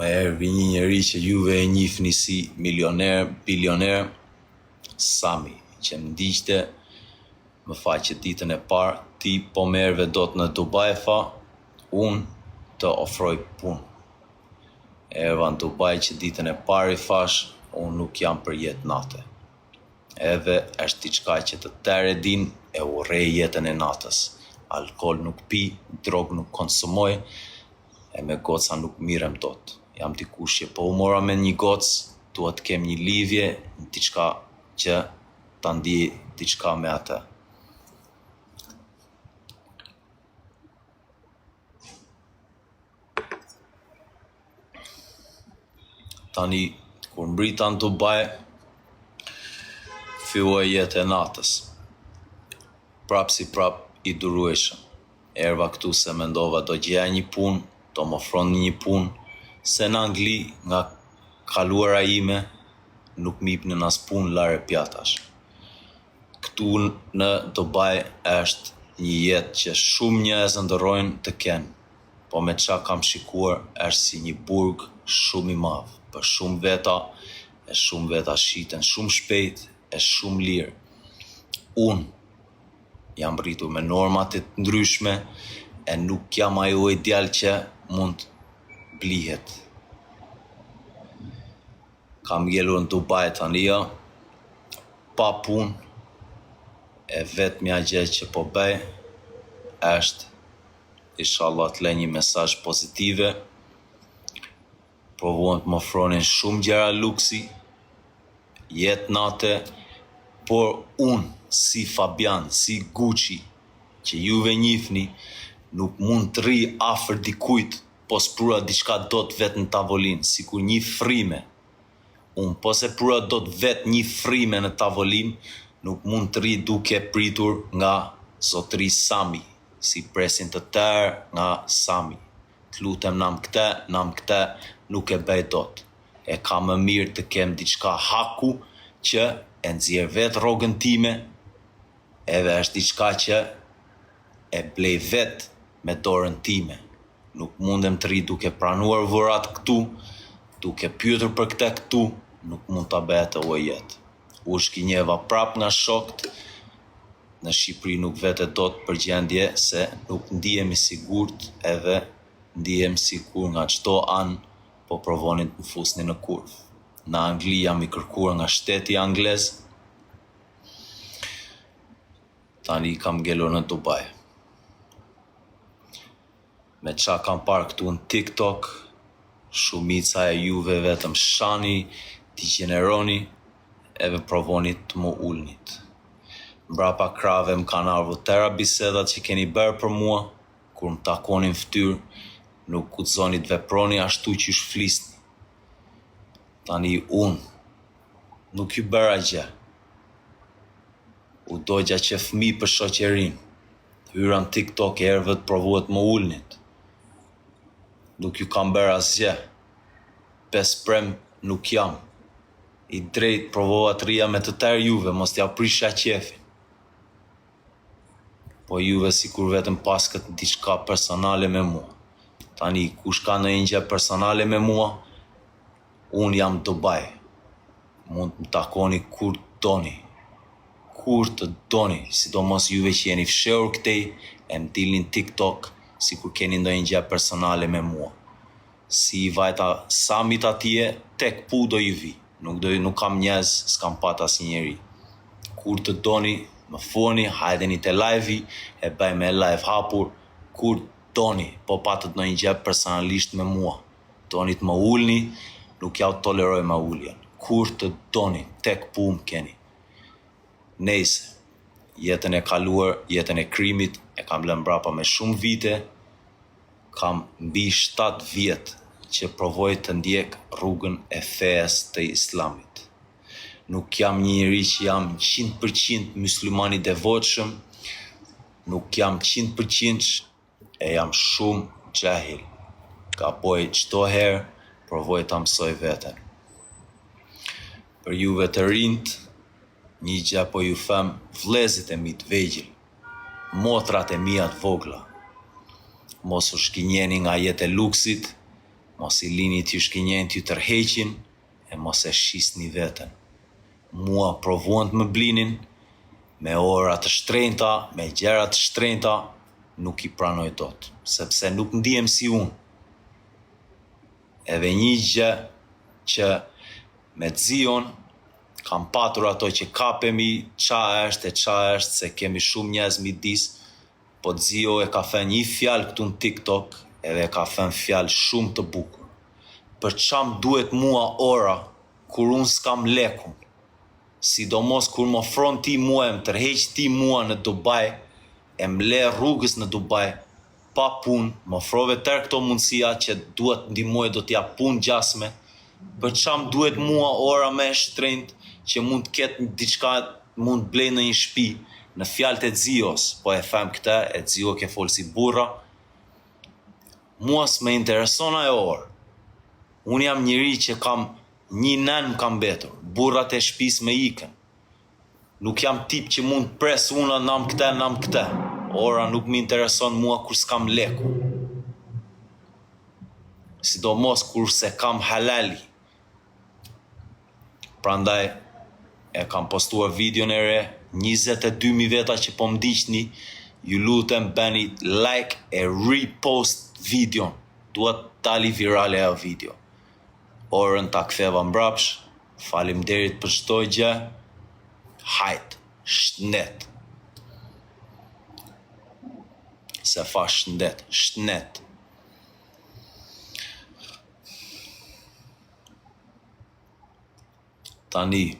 Më herë vi një njeri që juve e njihni si milioner, bilioner, Sami, që më ndiqte, më faqe ditën e parë, ti po merrve dot në Dubai, tha, unë të ofroj punë. Erdha në Dubai që ditën e parë i thash, unë nuk jam për jetë nate. Edhe është diçka që të tërë e din e urrej jetën e natës. Alkool nuk pi, drog nuk konsumoj, e me goca nuk mirem dot. Jam dikush që po u mora me një gocë, duhet të kem një lidhje, diçka që ta ndij diçka me atë. Tani, kur mbrita në Dubai, filloi jetë e natës. Prap si prap i durueshëm. Erva këtu se mendova do gjeja një punë, do më ofron një punë, se në Angli nga kaluara ime nuk m'jepnin as punë lare pjatash. Këtu në Dubai është një jetë që shumë njerëz ndërrojnë të kenë, po me qa kam shikuar është si një burg shumë i madh, për shumë veta shiten shumë shpejt, e shumë lirë. Unë jam rritur me normat e ndryshme e nuk jam ajo ideal që mund blihet. Kam ngelur në Dubai tani, pa punë, e vetmja gjë që po bëj është, inshallah të lë një mesazh pozitive, provuan të më ofronin shumë gjëra luksi, jetë nate, por unë, si Fabian, si Gucci, që juve njihni, nuk mund të rri afër dikujt, po s'prura diçka dot vetë në tavolinë, sikur një frime. Unë po se prura dot vetë një frime në tavolinë, nuk mund të rri duke pritur nga zotëri Sami, si presin të tërë nga Sami. Të lutem nam këtë, nuk e bëj dot. E ka më mirë të kem diçka haku që e nxjerr vetë rrogën time, edhe është diçka që e blej vetë me dorën time. Nuk mundem të rri duke pranuar vurat këtu, duke pyetur për këtë këtu, nuk mund ta bëj atë jetë. U shkinjeva prap nga shokët, në Shqipëri nuk vete dot përgjendje se nuk ndihem i sigurt edhe ndihem sikur nga çdo anë po provonin të më fusnin në kurth. Në Angli jam i kërkuar nga shteti anglez, tani kam ngelur në Dubai. Me qa kam parë këtu në TikTok, shumica e juve vetëm shani, t'i gjeneroni, edhe provoni të më ulnit. Mbrapa krave më kanë ardhur tëra bisedat që keni bërë për mua, kur më takonin fytyrë, nuk guxoni të veproni ashtu që ju flisni. Tani unë nuk ju bëra gjë. U dogja që fëmijë për shoqërinë. Hyra në TikTok e herëve të provuat më ulnit. Nuk ju kam bërë asgjë. Besprem nuk jam. I drejt provova të rria me të tërë juve, mos t'ja prisha qefin. Po juve sikur vetëm paskët diçka personale me mua. Tani, kush ka në gjë personale me mua, unë jam Dubai. Mund të më takoni kur doni. Kur të doni, sidomos juve që jeni fshehur këtej, e më dilni në TikTok, sikur keni ndonjë gjë personale me mua. Si i vajta Samit atje, tek pu do i vi. Nuk kam njerëz, s'kam pat asnjëri. Kur të doni, më foni, hajdeni te live-i, e bëj me live hapur, kur doni, po patët ndonjë gjë personalisht me mua. Doni të më ulni, nuk ja u toleroj më uljen. Kur të doni, tek pu më keni. Nejse, jetën e kaluar, jetën e krimit, e kam lënë mbrapa me shumë vite, kam mbi 7 vjet që provoj të ndjek rrugën e fejes të Islamit. Nuk jam një njeri që jam 100% musliman i devotshëm, nuk jam 100% e jam shumë xahil. Gaboj çdo herë, provoj ta mësoj veten. Për juve të rinjt, një gjë po ju them, vëllezrit e mi të vegjël, motrat e mia të vogla, mos u shkinjeni nga jetë e luksit, mos i lini t'ju shkinjen t'ju tërheqin, e mos e shisni veten. Mua provuan të më blinin, me ora të shtrenjta, me gjëra të shtrenjta, nuk i pranoj dot, sepse nuk ndihem si unë. Edhe një gjë që me Zion kam patur ato që kapemi qa është, se kemi shumë njerëz midis, po Zio e ka thënë një fjalë këtu në TikTok, edhe ka thënë fjalë shumë të bukur. Për çam duhet mua ora kur unë s'kam lekun, sidomos kur më ofron ti mua, më tërheq ti mua në Dubai, e më le rrugës në Dubai, pa punë, më ofrove tërë këto mundësia që duhet ndihmoj, do t'ja punë gjasme, për çam duhet mua ora me shtrenjtë që mund të ketë diçka, mund të blej në një shtëpi, në fjalët e Zios, po e them këtë, e Zio ke folë si burra, mua s'me intereson ajo orë. Unë jam njëri që kam një nën më kam betur, burrat e shtëpis me ikën. Nuk jam tip që mund pres unë nam këte. Ora nuk më intereson mua kur s'kam leku. Sidomos kur se kam halali. Prandaj e kam postuar videon e re, 22.000 veta që po m'diqni, ju lutem bëni like e repost videon. Duhet tali virale ajo video. Orën ta ktheva mbrapsh, faleminderit për çdo gjë. Hajt, shëndet. Se fa shëndet, shëndet. Tani,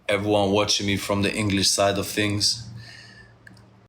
everyone watching me from the English side of things,